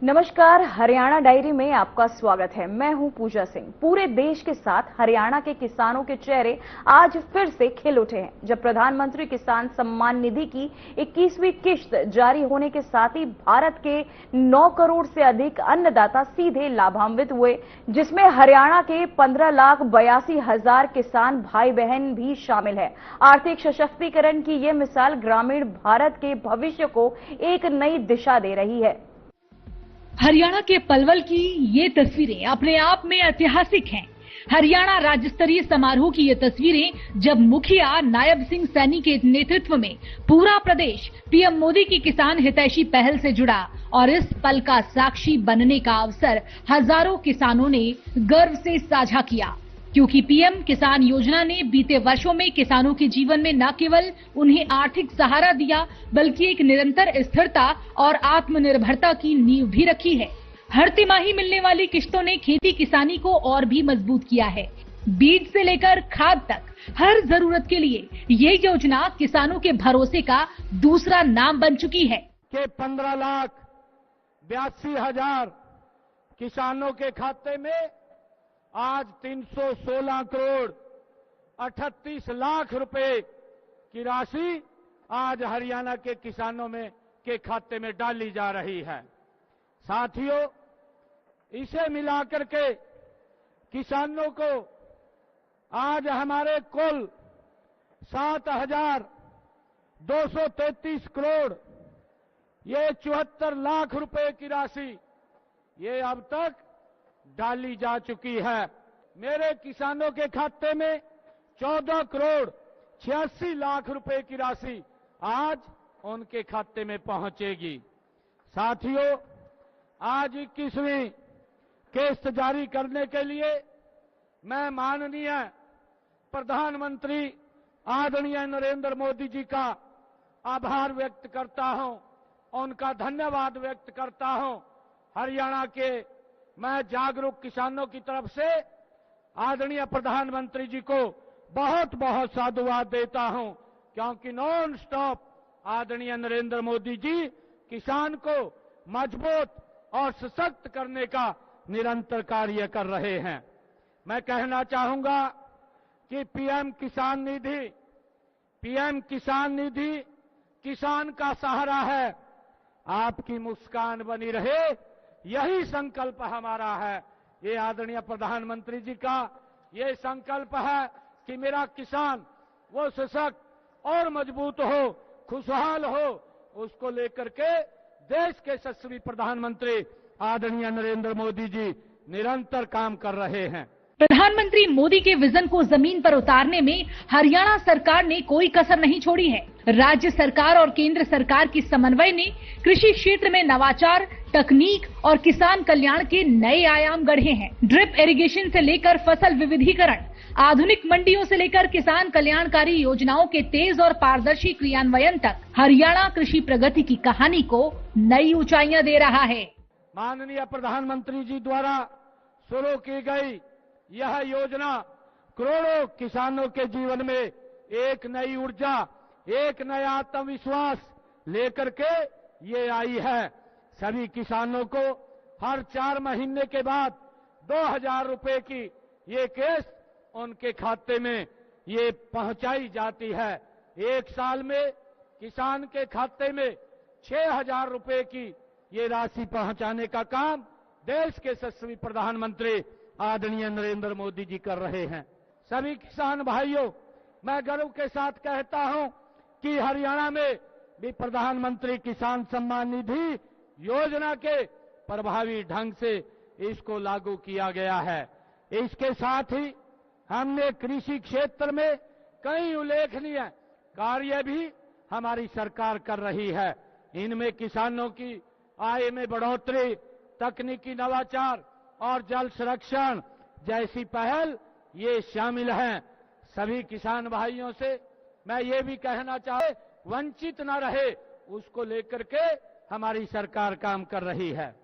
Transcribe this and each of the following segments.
नमस्कार, हरियाणा डायरी में आपका स्वागत है। मैं हूं पूजा सिंह। पूरे देश के साथ हरियाणा के किसानों के चेहरे आज फिर से खिल उठे हैं, जब प्रधानमंत्री किसान सम्मान निधि की 21वीं किश्त जारी होने के साथ ही भारत के 9 करोड़ से अधिक अन्नदाता सीधे लाभान्वित हुए, जिसमें हरियाणा के 15,82,000 किसान भाई बहन भी शामिल है। आर्थिक सशक्तिकरण की ये मिसाल ग्रामीण भारत के भविष्य को एक नई दिशा दे रही है। हरियाणा के पलवल की ये तस्वीरें अपने आप में ऐतिहासिक हैं। हरियाणा राज्य स्तरीय समारोह की ये तस्वीरें जब मुखिया नायब सिंह सैनी के नेतृत्व में पूरा प्रदेश पीएम मोदी की किसान हितैषी पहल से जुड़ा और इस पल का साक्षी बनने का अवसर हजारों किसानों ने गर्व से साझा किया, क्योंकि पीएम किसान योजना ने बीते वर्षों में किसानों के जीवन में न केवल उन्हें आर्थिक सहारा दिया, बल्कि एक निरंतर स्थिरता और आत्मनिर्भरता की नींव भी रखी है। हर तिमाही मिलने वाली किश्तों ने खेती किसानी को और भी मजबूत किया है। बीज से लेकर खाद तक हर जरूरत के लिए ये योजना किसानों के भरोसे का दूसरा नाम बन चुकी है। 15,82,000 किसानों के खाते में आज 316 करोड़ 38 लाख रुपए की राशि आज हरियाणा के किसानों में के खाते में डाली जा रही है। साथियों, इसे मिलाकर के किसानों को आज हमारे कुल 7,233 करोड़ ये 74 लाख रुपए की राशि ये अब तक डाली जा चुकी है। मेरे किसानों के खाते में 14 करोड़ 86 लाख रुपए की राशि आज उनके खाते में पहुंचेगी। साथियों, आज 21वीं किश्त जारी करने के लिए मैं माननीय प्रधानमंत्री आदरणीय नरेंद्र मोदी जी का आभार व्यक्त करता हूं, उनका धन्यवाद व्यक्त करता हूं। हरियाणा के मैं जागरूक किसानों की तरफ से आदरणीय प्रधानमंत्री जी को बहुत बहुत साधुवाद देता हूं, क्योंकि नॉन स्टॉप आदरणीय नरेंद्र मोदी जी किसान को मजबूत और सशक्त करने का निरंतर कार्य कर रहे हैं। मैं कहना चाहूंगा कि पीएम किसान निधि किसान का सहारा है। आपकी मुस्कान बनी रहे, यही संकल्प हमारा है। ये आदरणीय प्रधानमंत्री जी का ये संकल्प है कि मेरा किसान वो सशक्त और मजबूत हो, खुशहाल हो। उसको लेकर के देश के यशस्वी प्रधानमंत्री आदरणीय नरेंद्र मोदी जी निरंतर काम कर रहे हैं। प्रधानमंत्री मोदी के विजन को जमीन पर उतारने में हरियाणा सरकार ने कोई कसर नहीं छोड़ी है। राज्य सरकार और केंद्र सरकार की समन्वय ने कृषि क्षेत्र में नवाचार, तकनीक और किसान कल्याण के नए आयाम गढ़े हैं। ड्रिप इरिगेशन से लेकर फसल विविधीकरण, आधुनिक मंडियों से लेकर किसान कल्याणकारी योजनाओं के तेज और पारदर्शी क्रियान्वयन तक हरियाणा कृषि प्रगति की कहानी को नई ऊंचाइयां दे रहा है। माननीय प्रधानमंत्री जी द्वारा शुरू की गई यह योजना करोड़ों किसानों के जीवन में एक नई ऊर्जा, एक नया आत्मविश्वास लेकर के ये आई है। सभी किसानों को हर 4 महीने के बाद 2,000 रुपए की ये किस्त उनके खाते में ये पहुंचाई जाती है। एक साल में किसान के खाते में 6,000 रुपए की ये राशि पहुंचाने का काम देश के यशस्वी प्रधानमंत्री आदरणीय नरेंद्र मोदी जी कर रहे हैं। सभी किसान भाइयों, मैं गर्व के साथ कहता हूं कि हरियाणा में भी प्रधानमंत्री किसान सम्मान निधि योजना के प्रभावी ढंग से इसको लागू किया गया है। इसके साथ ही हमने कृषि क्षेत्र में कई उल्लेखनीय कार्य भी हमारी सरकार कर रही है। इनमें किसानों की आय में बढ़ोतरी, तकनीकी नवाचार और जल संरक्षण जैसी पहल ये शामिल हैं। सभी किसान भाइयों से मैं ये भी कहना चाहे, वंचित न रहे, उसको लेकर के हमारी सरकार काम कर रही है।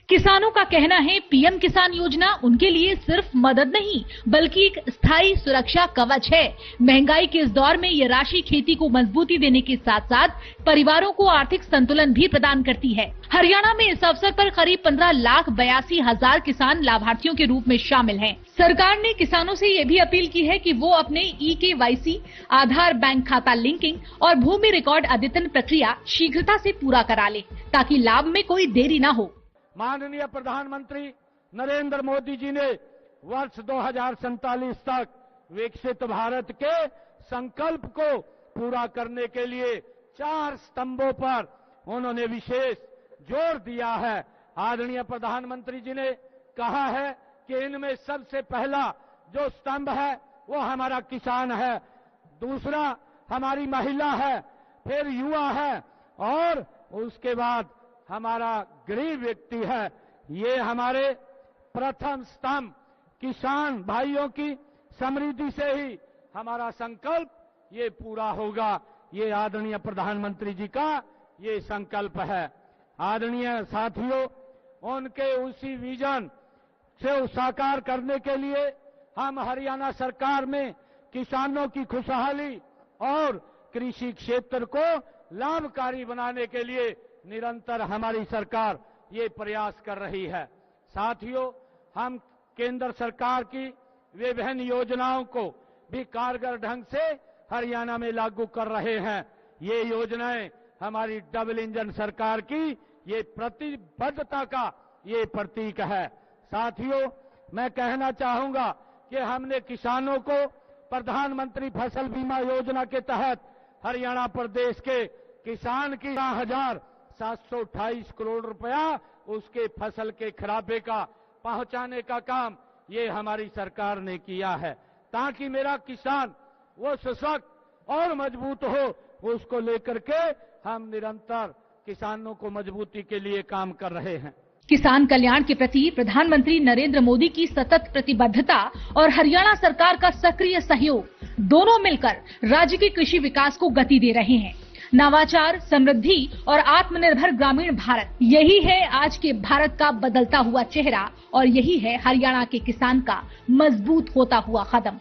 किसानों का कहना है पीएम किसान योजना उनके लिए सिर्फ मदद नहीं बल्कि एक स्थायी सुरक्षा कवच है। महंगाई के इस दौर में ये राशि खेती को मजबूती देने के साथ साथ परिवारों को आर्थिक संतुलन भी प्रदान करती है। हरियाणा में इस अवसर पर करीब 15,82,000 किसान लाभार्थियों के रूप में शामिल हैं। सरकार ने किसानों से ये भी अपील की है कि वो अपने eKYC, आधार बैंक खाता लिंकिंग और भूमि रिकॉर्ड अद्यतन प्रक्रिया शीघ्रता से पूरा करा ले ताकि लाभ में कोई देरी न हो। माननीय प्रधानमंत्री नरेंद्र मोदी जी ने वर्ष 2047 तक विकसित भारत के संकल्प को पूरा करने के लिए 4 स्तंभों पर उन्होंने विशेष जोर दिया है। आदरणीय प्रधानमंत्री जी ने कहा है कि इनमें सबसे पहला जो स्तंभ है वो हमारा किसान है, दूसरा हमारी महिला है, फिर युवा है और उसके बाद हमारा गरीब व्यक्ति है। ये हमारे प्रथम स्तंभ किसान भाइयों की समृद्धि से ही हमारा संकल्प ये पूरा होगा। ये आदरणीय प्रधानमंत्री जी का ये संकल्प है। आदरणीय साथियों, उनके उसी विजन से साकार करने के लिए हम हरियाणा सरकार में किसानों की खुशहाली और कृषि क्षेत्र को लाभकारी बनाने के लिए निरंतर हमारी सरकार ये प्रयास कर रही है। साथियों, हम केंद्र सरकार की विभिन्न योजनाओं को भी कारगर ढंग से हरियाणा में लागू कर रहे हैं। ये योजनाएं हमारी डबल इंजन सरकार की ये प्रतिबद्धता का ये प्रतीक है। साथियों, मैं कहना चाहूंगा कि हमने किसानों को प्रधानमंत्री फसल बीमा योजना के तहत हरियाणा प्रदेश के किसान की 728 करोड़ रुपया उसके फसल के खराबे का पहुंचाने का काम ये हमारी सरकार ने किया है, ताकि मेरा किसान वो सशक्त और मजबूत हो। उसको लेकर के हम निरंतर किसानों को मजबूती के लिए काम कर रहे हैं। किसान कल्याण के प्रति प्रधानमंत्री नरेंद्र मोदी की सतत प्रतिबद्धता और हरियाणा सरकार का सक्रिय सहयोग दोनों मिलकर राज्य के कृषि विकास को गति दे रहे हैं। नवाचार, समृद्धि और आत्मनिर्भर ग्रामीण भारत, यही है आज के भारत का बदलता हुआ चेहरा और यही है हरियाणा के किसान का मजबूत होता हुआ कदम।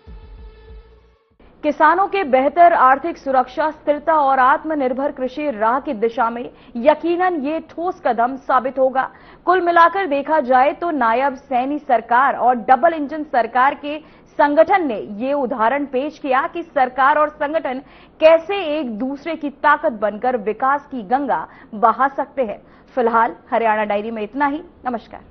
किसानों के बेहतर आर्थिक सुरक्षा, स्थिरता और आत्मनिर्भर कृषि राह की दिशा में यकीनन ये ठोस कदम साबित होगा। कुल मिलाकर देखा जाए तो नायब सैनी सरकार और डबल इंजन सरकार के संगठन ने ये उदाहरण पेश किया कि सरकार और संगठन कैसे एक दूसरे की ताकत बनकर विकास की गंगा बहा सकते हैं। फिलहाल हरियाणा डायरी में इतना ही। नमस्कार।